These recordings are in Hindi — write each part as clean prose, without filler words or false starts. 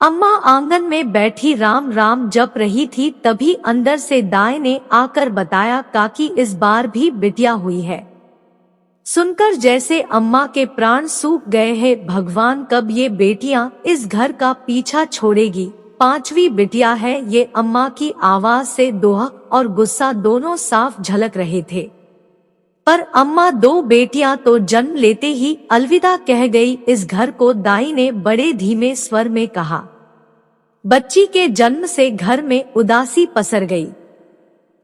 अम्मा आंगन में बैठी राम राम जप रही थी, तभी अंदर से दाई ने आकर बताया, काकी इस बार भी बिटिया हुई है। सुनकर जैसे अम्मा के प्राण सूख गए हैं। भगवान कब ये बेटियां इस घर का पीछा छोड़ेगी। 5वीं बिटिया है ये। अम्मा की आवाज से दोह और गुस्सा दोनों साफ झलक रहे थे। पर अम्मा 2 बेटियां तो जन्म लेते ही अलविदा कह गई इस घर को। दाई ने बड़े धीमे स्वर में कहा। बच्ची के जन्म से घर में उदासी पसर गई।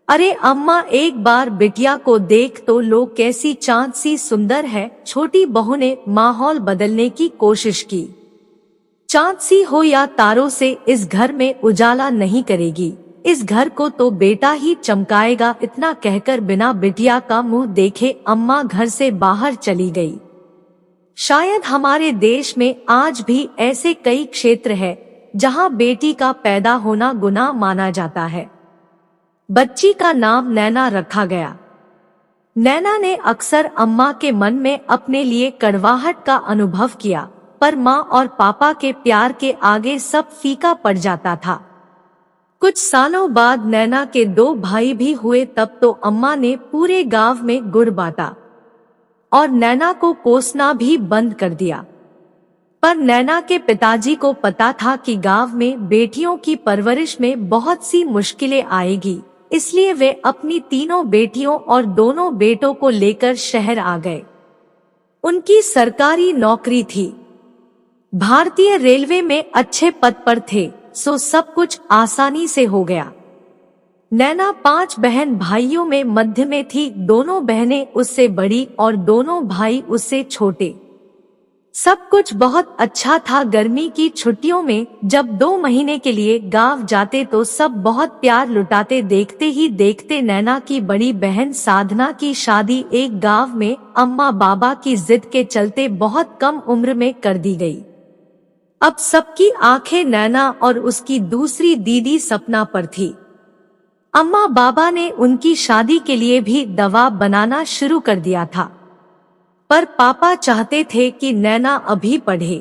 अरे अम्मा, एक बार बिटिया को देख तो लो, कैसी चांद सी सुंदर है। छोटी बहू ने माहौल बदलने की कोशिश की। चांद सी हो या तारों से इस घर में उजाला नहीं करेगी। इस घर को तो बेटा ही चमकाएगा। इतना कहकर बिना बिटिया का मुंह देखे अम्मा घर से बाहर चली गई। शायद हमारे देश में आज भी ऐसे कई क्षेत्र है जहां बेटी का पैदा होना गुनाह माना जाता है। बच्ची का नाम नैना रखा गया। नैना ने अक्सर अम्मा के मन में अपने लिए कड़वाहट का अनुभव किया, पर माँ और पापा के प्यार के आगे सब फीका पड़ जाता था। कुछ सालों बाद नैना के 2 भाई भी हुए। तब तो अम्मा ने पूरे गांव में गुड़ बांटा और नैना को कोसना भी बंद कर दिया। पर नैना के पिताजी को पता था कि गांव में बेटियों की परवरिश में बहुत सी मुश्किलें आएगी, इसलिए वे अपनी 3 बेटियों और 2 बेटों को लेकर शहर आ गए। उनकी सरकारी नौकरी थी, भारतीय रेलवे में अच्छे पद पर थे, सो सब कुछ आसानी से हो गया। नैना 5 बहन भाइयों में मध्य में थी। 2 बहनें उससे बड़ी और 2 भाई उससे छोटे। सब कुछ बहुत अच्छा था। गर्मी की छुट्टियों में जब 2 महीने के लिए गांव जाते तो सब बहुत प्यार लुटाते। देखते ही देखते नैना की बड़ी बहन साधना की शादी एक गांव में अम्मा बाबा की जिद के चलते बहुत कम उम्र में कर दी गई। अब सबकी आंखें नैना और उसकी दूसरी दीदी सपना पर थी। अम्मा बाबा ने उनकी शादी के लिए भी दबाव बनाना शुरू कर दिया था, पर पापा चाहते थे कि नैना अभी पढ़े।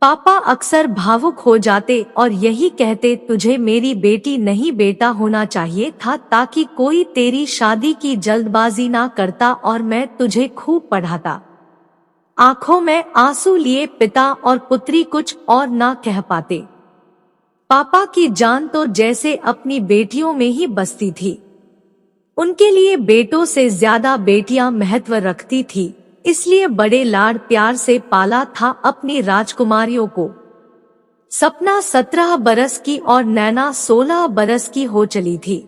पापा अक्सर भावुक हो जाते और यही कहते, तुझे मेरी बेटी नहीं बेटा होना चाहिए था, ताकि कोई तेरी शादी की जल्दबाजी ना करता और मैं तुझे खूब पढ़ाता। आंखों में आंसू लिए पिता और पुत्री कुछ और ना कह पाते। पापा की जान तो जैसे अपनी बेटियों में ही बसती थी। उनके लिए बेटों से ज्यादा बेटियां महत्व रखती थी, इसलिए बड़े लाड प्यार से पाला था अपनी राजकुमारियों को। सपना 17 बरस की और नैना 16 बरस की हो चली थी।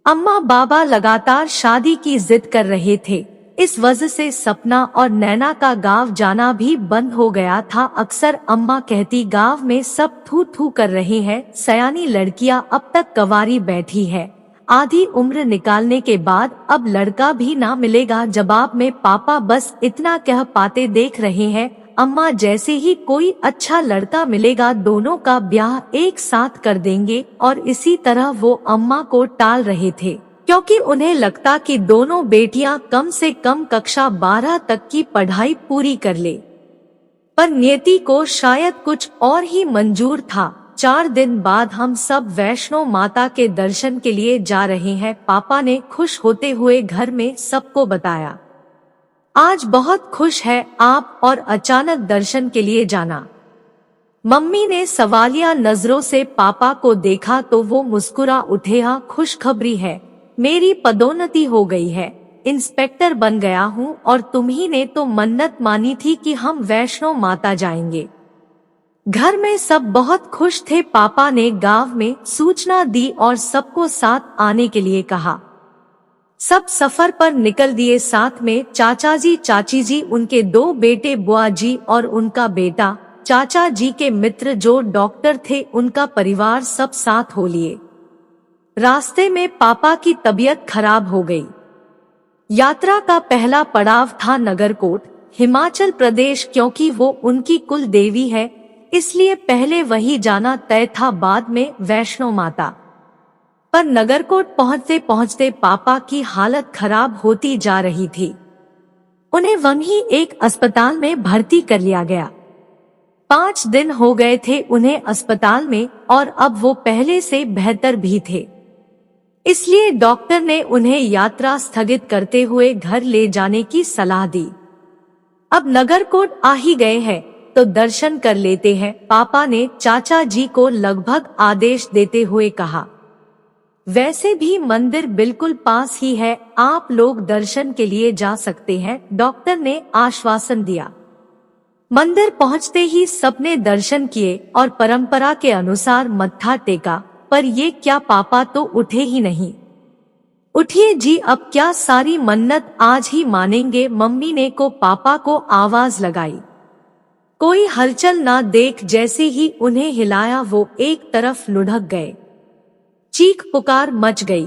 अम्मा बाबा लगातार शादी की जिद कर रहे थे। इस वजह से सपना और नैना का गांव जाना भी बंद हो गया था। अक्सर अम्मा कहती, गांव में सब थू थू कर रहे हैं, सयानी लड़कियां अब तक कवारी बैठी है, आधी उम्र निकालने के बाद अब लड़का भी ना मिलेगा। जवाब में पापा बस इतना कह पाते, देख रहे हैं अम्मा, जैसे ही कोई अच्छा लड़का मिलेगा दोनों का ब्याह एक साथ कर देंगे। और इसी तरह वो अम्मा को टाल रहे थे, क्योंकि उन्हें लगता कि दोनों बेटियां कम से कम कक्षा 12 तक की पढ़ाई पूरी कर ले। पर नियति को शायद कुछ और ही मंजूर था। 4 दिन बाद हम सब वैष्णो माता के दर्शन के लिए जा रहे हैं, पापा ने खुश होते हुए घर में सबको बताया। आज बहुत खुश है आप, और अचानक दर्शन के लिए जाना। मम्मी ने सवालिया नजरों से पापा को देखा तो वो मुस्कुरा उठे। हाँ, खुशखबरी है, मेरी पदोन्नति हो गई है, इंस्पेक्टर बन गया हूँ, और तुम्ही ने तो मन्नत मानी थी कि हम वैष्णो माता जाएंगे। घर में सब बहुत खुश थे। पापा ने गांव में सूचना दी और सबको साथ आने के लिए कहा। सब सफर पर निकल दिए। साथ में चाचा जी, चाची जी, उनके 2 बेटे बुआ जी और उनका बेटा, चाचा जी के मित्र जो डॉक्टर थे, उनका परिवार सब साथ हो लिए। रास्ते में पापा की तबीयत खराब हो गई। यात्रा का पहला पड़ाव था नगरकोट, हिमाचल प्रदेश, क्योंकि वो उनकी कुल देवी है, इसलिए पहले वही जाना तय था, बाद में वैष्णो माता। पर नगरकोट पहुंचते पहुंचते पापा की हालत खराब होती जा रही थी। उन्हें वहीं एक अस्पताल में भर्ती कर लिया गया। 5 दिन हो गए थे उन्हें अस्पताल में और अब वो पहले से बेहतर भी थे। इसलिए डॉक्टर ने उन्हें यात्रा स्थगित करते हुए घर ले जाने की सलाह दी। अब नगरकोट आ ही गए हैं तो दर्शन कर लेते हैं, पापा ने चाचा जी को लगभग आदेश देते हुए कहा। वैसे भी मंदिर बिल्कुल पास ही है, आप लोग दर्शन के लिए जा सकते हैं, डॉक्टर ने आश्वासन दिया। मंदिर पहुंचते ही सबने दर्शन किए और परंपरा के अनुसार मत्था टेका, पर ये क्या पापा तो उठे ही नहीं। उठिए जी, अब क्या सारी मन्नत आज ही मानेंगे, मम्मी ने को पापा को आवाज लगाई। कोई हलचल ना देख जैसे ही उन्हें हिलाया वो एक तरफ लुढ़क गए। चीख पुकार मच गई।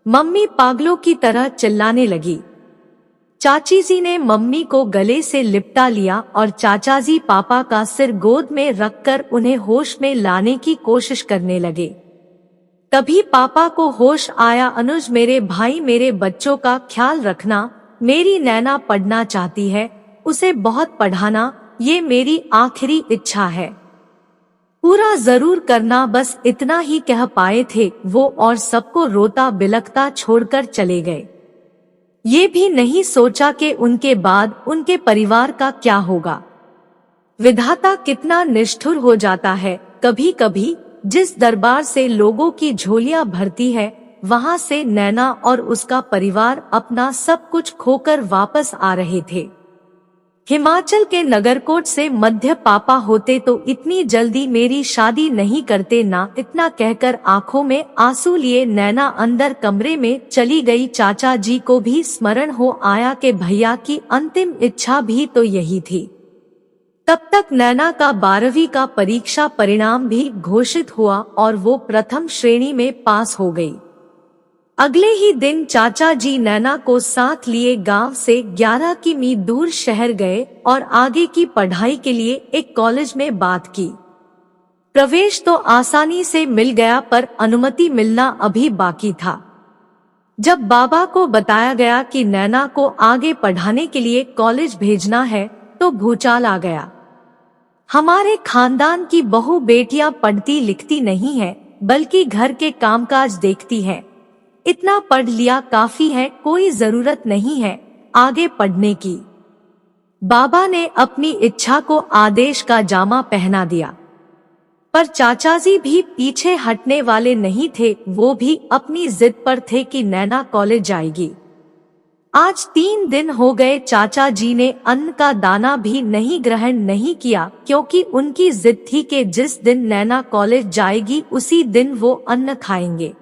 मम्मी पागलों की तरह चिल्लाने लगी। चाची जी ने मम्मी को गले से लिपटा लिया और चाचा जी पापा का सिर गोद में रखकर उन्हें होश में लाने की कोशिश करने लगे। तभी पापा को होश आया। अनुज, मेरे भाई, मेरे बच्चों का ख्याल रखना, मेरी नैना पढ़ना चाहती है, उसे बहुत पढ़ाना, ये मेरी आखिरी इच्छा है, पूरा जरूर करना। बस इतना ही कह पाए थे वो और सबको रोता बिलखता छोड़कर चले गए। ये भी नहीं सोचा कि उनके बाद उनके परिवार का क्या होगा। विधाता कितना निष्ठुर हो जाता है। कभी कभी जिस दरबार से लोगों की झोलियां भरती है, वहां से नैना और उसका परिवार अपना सब कुछ खोकर वापस आ रहे थे। हिमाचल के नगरकोट से मध्य पापा होते तो इतनी जल्दी मेरी शादी नहीं करते ना, इतना कहकर आंखों में आंसू लिए नैना अंदर कमरे में चली गई। चाचा जी को भी स्मरण हो आया कि भैया की अंतिम इच्छा भी तो यही थी। तब तक नैना का 12वीं का परीक्षा परिणाम भी घोषित हुआ और वो प्रथम श्रेणी में पास हो गई। अगले ही दिन चाचा जी नैना को साथ लिए गांव से 11 किमी दूर शहर गए और आगे की पढ़ाई के लिए एक कॉलेज में बात की। प्रवेश तो आसानी से मिल गया पर अनुमति मिलना अभी बाकी था। जब बाबा को बताया गया कि नैना को आगे पढ़ाने के लिए कॉलेज भेजना है तो भूचाल आ गया। हमारे खानदान की बहू बेटियां पढ़ती लिखती नहीं है, बल्कि घर के कामकाज देखती है। इतना पढ़ लिया काफी है, कोई जरूरत नहीं है आगे पढ़ने की। बाबा ने अपनी इच्छा को आदेश का जामा पहना दिया, पर चाचा जी भी पीछे हटने वाले नहीं थे। वो भी अपनी जिद पर थे कि नैना कॉलेज जाएगी। आज 3 दिन हो गए चाचा जी ने अन्न का दाना भी नहीं ग्रहण नहीं किया, क्योंकि उनकी जिद थी कि जिस दिन नैना कॉलेज जाएगी उसी दिन वो अन्न खाएंगे।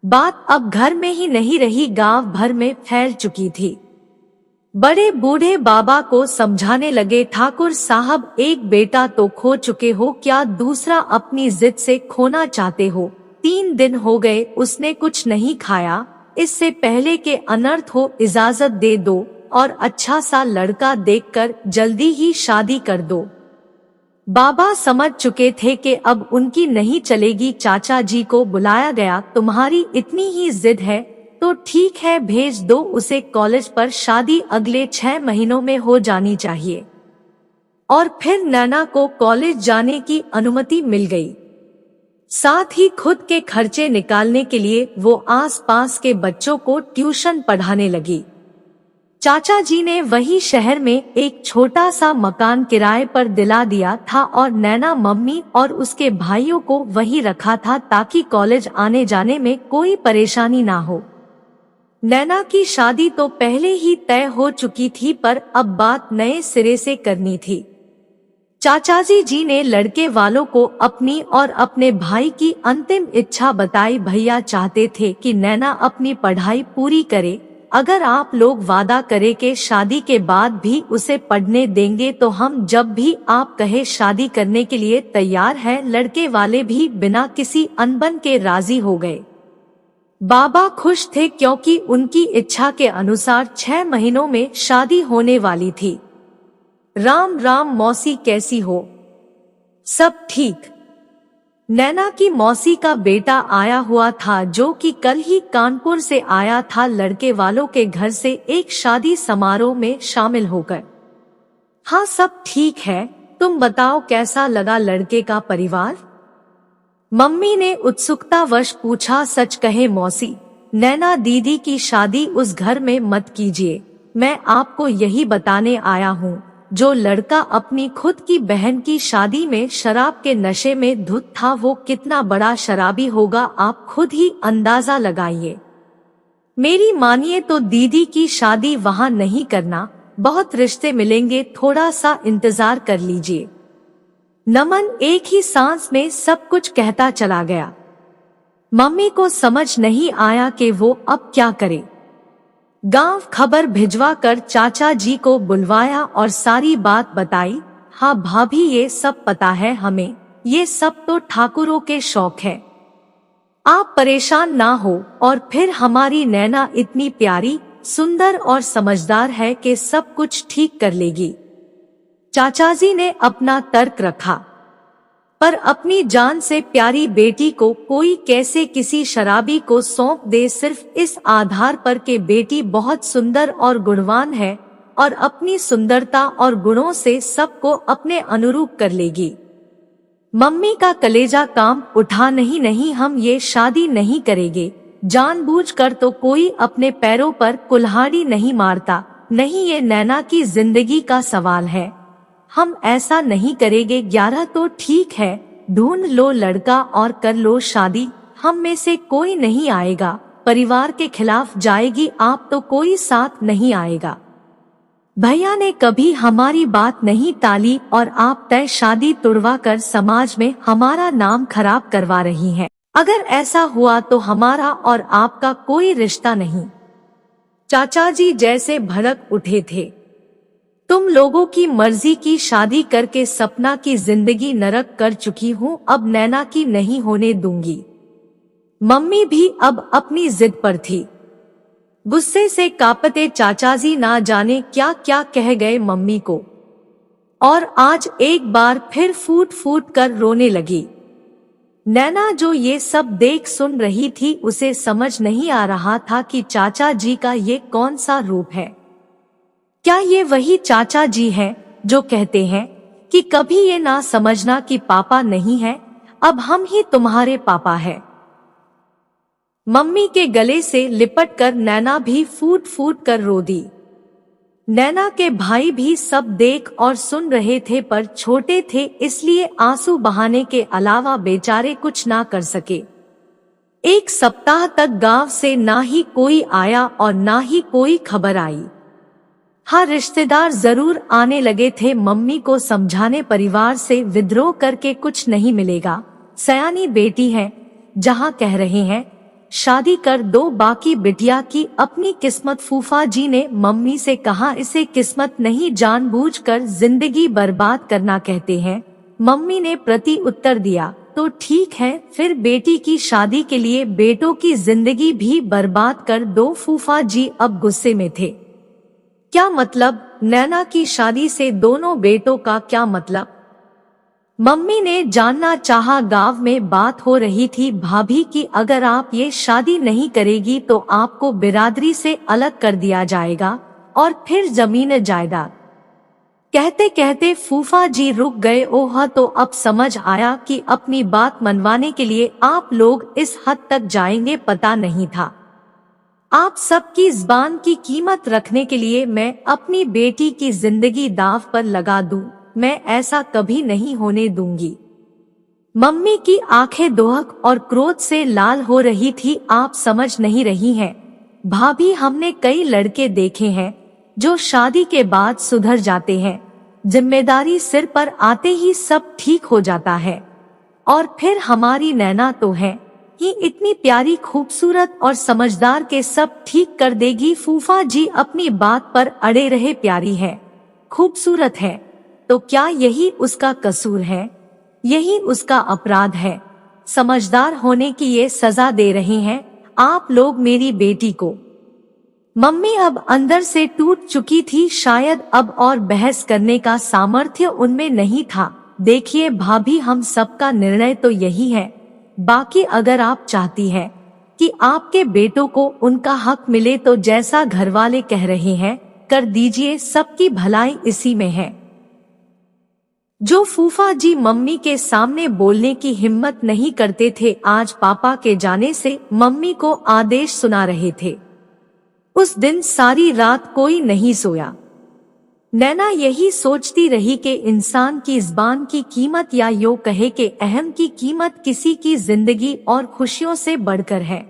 बात अब घर में ही नहीं रही, गांव भर में फैल चुकी थी। बड़े बूढ़े बाबा को समझाने लगे, ठाकुर साहब, एक बेटा तो खो चुके हो, क्या दूसरा अपनी जिद से खोना चाहते हो? 3 दिन हो गए उसने कुछ नहीं खाया, इससे पहले के अनर्थ हो, इजाजत दे दो और अच्छा सा लड़का देखकर जल्दी ही शादी कर दो। बाबा समझ चुके थे कि अब उनकी नहीं चलेगी। चाचा जी को बुलाया गया, तुम्हारी इतनी ही जिद है तो ठीक है, भेज दो उसे कॉलेज, पर शादी अगले 6 महीनों में हो जानी चाहिए। और फिर नैना को कॉलेज जाने की अनुमति मिल गई। साथ ही खुद के खर्चे निकालने के लिए वो आस-पास के बच्चों को ट्यूशन पढ़ाने लगी। चाचा जी ने वही शहर में एक छोटा सा मकान किराए पर दिला दिया था और नैना, मम्मी और उसके भाइयों को वही रखा था ताकि कॉलेज आने जाने में कोई परेशानी ना हो। नैना की शादी तो पहले ही तय हो चुकी थी, पर अब बात नए सिरे से करनी थी। चाचाजी जी ने लड़के वालों को अपनी और अपने भाई की अंतिम इच्छा बताई। भैया चाहते थे कि नैना अपनी पढ़ाई पूरी करे। अगर आप लोग वादा करे कि शादी के बाद भी उसे पढ़ने देंगे तो हम जब भी आप कहे शादी करने के लिए तैयार हैं। लड़के वाले भी बिना किसी अनबन के राजी हो गए। बाबा खुश थे क्योंकि उनकी इच्छा के अनुसार 6 महीनों में शादी होने वाली थी। राम राम मौसी, कैसी हो? सब ठीक। नैना की मौसी का बेटा आया हुआ था जो कि कल ही कानपुर से आया था लड़के वालों के घर से एक शादी समारोह में शामिल होकर। हाँ सब ठीक है, तुम बताओ कैसा लगा लड़के का परिवार? मम्मी ने उत्सुकतावश पूछा। सच कहे मौसी, नैना दीदी की शादी उस घर में मत कीजिए। मैं आपको यही बताने आया हूँ, जो लड़का अपनी खुद की बहन की शादी में शराब के नशे में धुत था वो कितना बड़ा शराबी होगा आप खुद ही अंदाजा लगाइए। मेरी मानिए तो दीदी की शादी वहाँ नहीं करना, बहुत रिश्ते मिलेंगे, थोड़ा सा इंतजार कर लीजिए। नमन एक ही सांस में सब कुछ कहता चला गया। मम्मी को समझ नहीं आया कि वो अब क्या करे। गांव खबर भिजवा कर चाचा जी को बुलवाया और सारी बात बताई। हाँ भाभी, ये सब पता है हमें, ये सब तो ठाकुरों के शौक है, आप परेशान ना हो। और फिर हमारी नैना इतनी प्यारी, सुंदर और समझदार है कि सब कुछ ठीक कर लेगी। चाचाजी ने अपना तर्क रखा। पर अपनी जान से प्यारी बेटी को कोई कैसे किसी शराबी को सौंप दे, सिर्फ इस आधार पर कि बेटी बहुत सुंदर और गुणवान है और अपनी सुंदरता और गुणों से सबको अपने अनुरूप कर लेगी। मम्मी का कलेजा काम उठा। नहीं नहीं, हम ये शादी नहीं करेंगे। जानबूझकर तो कोई अपने पैरों पर कुल्हाड़ी नहीं मारता। नहीं, ये नैना की जिंदगी का सवाल है, हम ऐसा नहीं करेंगे। 11 तो ठीक है, ढूंढ लो लड़का और कर लो शादी। हम में से कोई नहीं आएगा, परिवार के खिलाफ जाएगी आप तो कोई साथ नहीं आएगा। भैया ने कभी हमारी बात नहीं टाली और आप तय शादी तुड़वा कर समाज में हमारा नाम खराब करवा रही हैं। अगर ऐसा हुआ तो हमारा और आपका कोई रिश्ता नहीं। चाचा जी जैसे भड़क उठे थे। तुम लोगों की मर्जी की शादी करके सपना की जिंदगी नरक कर चुकी हूँ, अब नैना की नहीं होने दूंगी। मम्मी भी अब अपनी जिद पर थी। गुस्से से कांपते चाचाजी ना जाने क्या क्या कह गए मम्मी को, और आज एक बार फिर फूट फूट कर रोने लगी। नैना जो ये सब देख सुन रही थी, उसे समझ नहीं आ रहा था कि चाचा जी का ये कौन सा रूप है। क्या ये वही चाचा जी हैं जो कहते हैं कि कभी ये ना समझना कि पापा नहीं है, अब हम ही तुम्हारे पापा हैं। मम्मी के गले से लिपट कर नैना भी फूट फूट कर रो दी। नैना के भाई भी सब देख और सुन रहे थे, पर छोटे थे इसलिए आंसू बहाने के अलावा बेचारे कुछ ना कर सके। एक सप्ताह तक गांव से ना ही कोई आया और ना ही कोई खबर आई। हाँ, रिश्तेदार जरूर आने लगे थे मम्मी को समझाने, परिवार से विद्रोह करके कुछ नहीं मिलेगा, सयानी बेटी है, जहाँ कह रहे हैं शादी कर दो बाकी बिटिया की अपनी किस्मत। फूफा जी ने मम्मी से कहा, इसे किस्मत नहीं जानबूझकर जिंदगी बर्बाद करना कहते हैं। मम्मी ने प्रति उत्तर दिया, तो ठीक है, फिर बेटी की शादी के लिए बेटों की जिंदगी भी बर्बाद कर दो। फूफा जी अब गुस्से में थे। क्या मतलब? नैना की शादी से दोनों बेटों का क्या मतलब? मम्मी ने जानना चाहा। गांव में बात हो रही थी भाभी की, अगर आप ये शादी नहीं करेगी तो आपको बिरादरी से अलग कर दिया जाएगा और फिर जमीन जायदाद। कहते कहते फूफा जी रुक गए। ओह, तो अब समझ आया कि अपनी बात मनवाने के लिए आप लोग इस हद तक जाएंगे, पता नहीं था। आप सबकी ज़बान की कीमत रखने के लिए मैं अपनी बेटी की जिंदगी दांव पर लगा दूं, मैं ऐसा कभी नहीं होने दूंगी। मम्मी की आंखें दोहक और क्रोध से लाल हो रही थी। आप समझ नहीं रही हैं भाभी, हमने कई लड़के देखे हैं जो शादी के बाद सुधर जाते हैं, जिम्मेदारी सिर पर आते ही सब ठीक हो जाता है, और फिर हमारी नैना तो है ही इतनी प्यारी, खूबसूरत और समझदार के सब ठीक कर देगी। फूफा जी अपनी बात पर अड़े रहे। प्यारी है, खूबसूरत है, तो क्या यही उसका कसूर है? यही उसका अपराध है? समझदार होने की ये सजा दे रहे हैं आप लोग मेरी बेटी को। मम्मी अब अंदर से टूट चुकी थी, शायद अब और बहस करने का सामर्थ्य उनमें नहीं था। देखिए भाभी, हम सबका निर्णय तो यही है, बाकी अगर आप चाहती हैं कि आपके बेटों को उनका हक मिले तो जैसा घरवाले कह रहे हैं कर दीजिए, सबकी भलाई इसी में है। जो फूफा जी मम्मी के सामने बोलने की हिम्मत नहीं करते थे, आज पापा के जाने से मम्मी को आदेश सुना रहे थे। उस दिन सारी रात कोई नहीं सोया। नैना यही सोचती रही कि इंसान की ज़बान की कीमत, या यूं कहे कि अहम की कीमत, किसी की जिंदगी और खुशियों से बढ़कर है।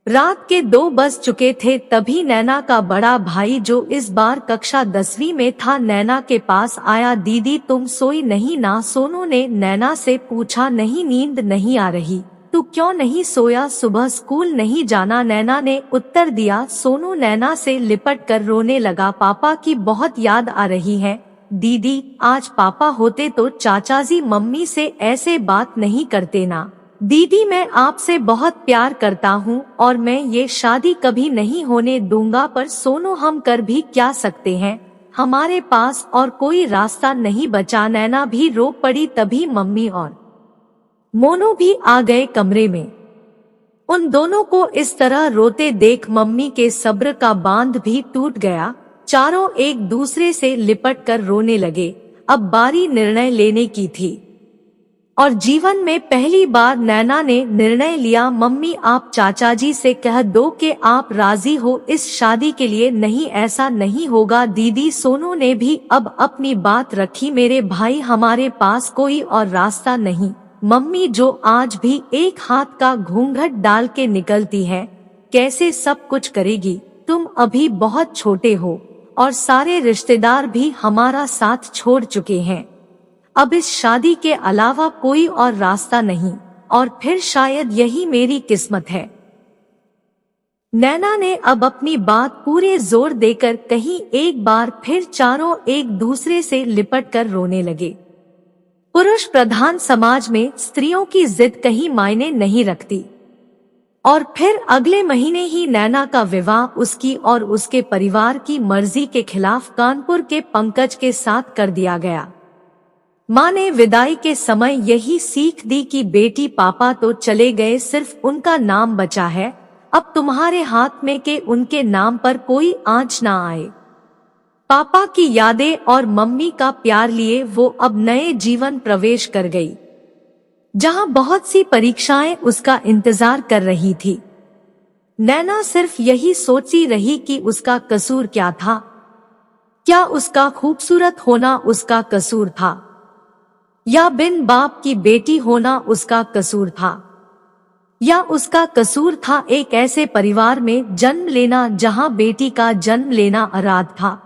रात के 2 बज चुके थे, तभी नैना का बड़ा भाई, जो इस बार कक्षा 10वीं में था, नैना के पास आया। दीदी तुम सोई नहीं ना? सोनू ने नैना से पूछा। नहीं, नींद नहीं आ रही। तू क्यों नहीं सोया? सुबह स्कूल नहीं जाना? नैना ने उत्तर दिया। सोनू नैना से लिपट कर रोने लगा। पापा की बहुत याद आ रही है दीदी। आज पापा होते तो चाचा जी मम्मी से ऐसे बात नहीं करते ना। दीदी मैं आपसे बहुत प्यार करता हूँ और मैं ये शादी कभी नहीं होने दूंगा। पर सोनू हम कर भी क्या सकते हैं, हमारे पास और कोई रास्ता नहीं बचा। नैना भी रो पड़ी। तभी मम्मी और मोनू भी आ गए कमरे में। उन दोनों को इस तरह रोते देख मम्मी के सब्र का बांध भी टूट गया। चारों एक दूसरे से लिपट कर रोने लगे। अब बारी निर्णय लेने की थी और जीवन में पहली बार नैना ने निर्णय लिया। मम्मी आप चाचा जी से कह दो कि आप राजी हो इस शादी के लिए। नहीं, ऐसा नहीं होगा दीदी। सोनू ने भी अब अपनी बात रखी। मेरे भाई, हमारे पास कोई और रास्ता नहीं। मम्मी जो आज भी एक हाथ का घूंघट डाल के निकलती है, कैसे सब कुछ करेगी? तुम अभी बहुत छोटे हो और सारे रिश्तेदार भी हमारा साथ छोड़ चुके हैं। अब इस शादी के अलावा कोई और रास्ता नहीं, और फिर शायद यही मेरी किस्मत है। नैना ने अब अपनी बात पूरे जोर देकर कही। एक बार फिर चारों एक दूसरे से लिपट कर रोने लगे। पुरुष प्रधान समाज में स्त्रियों की जिद कहीं मायने नहीं रखती। और फिर अगले महीने ही नैना का विवाह उसकी और उसके परिवार की मर्जी के खिलाफ कानपुर के पंकज के साथ कर दिया गया। माँ ने विदाई के समय यही सीख दी कि बेटी पापा तो चले गए, सिर्फ उनका नाम बचा है। अब तुम्हारे हाथ में कि उनके नाम पर कोई आंच ना आए। पापा की यादें और मम्मी का प्यार लिए वो अब नए जीवन प्रवेश कर गई, जहां बहुत सी परीक्षाएं उसका इंतजार कर रही थी। नैना सिर्फ यही सोचती रही कि उसका कसूर क्या था। क्या उसका खूबसूरत होना उसका कसूर था, या बिन बाप की बेटी होना उसका कसूर था, या उसका कसूर था एक ऐसे परिवार में जन्म लेना जहां बेटी का जन्म लेना अराध था।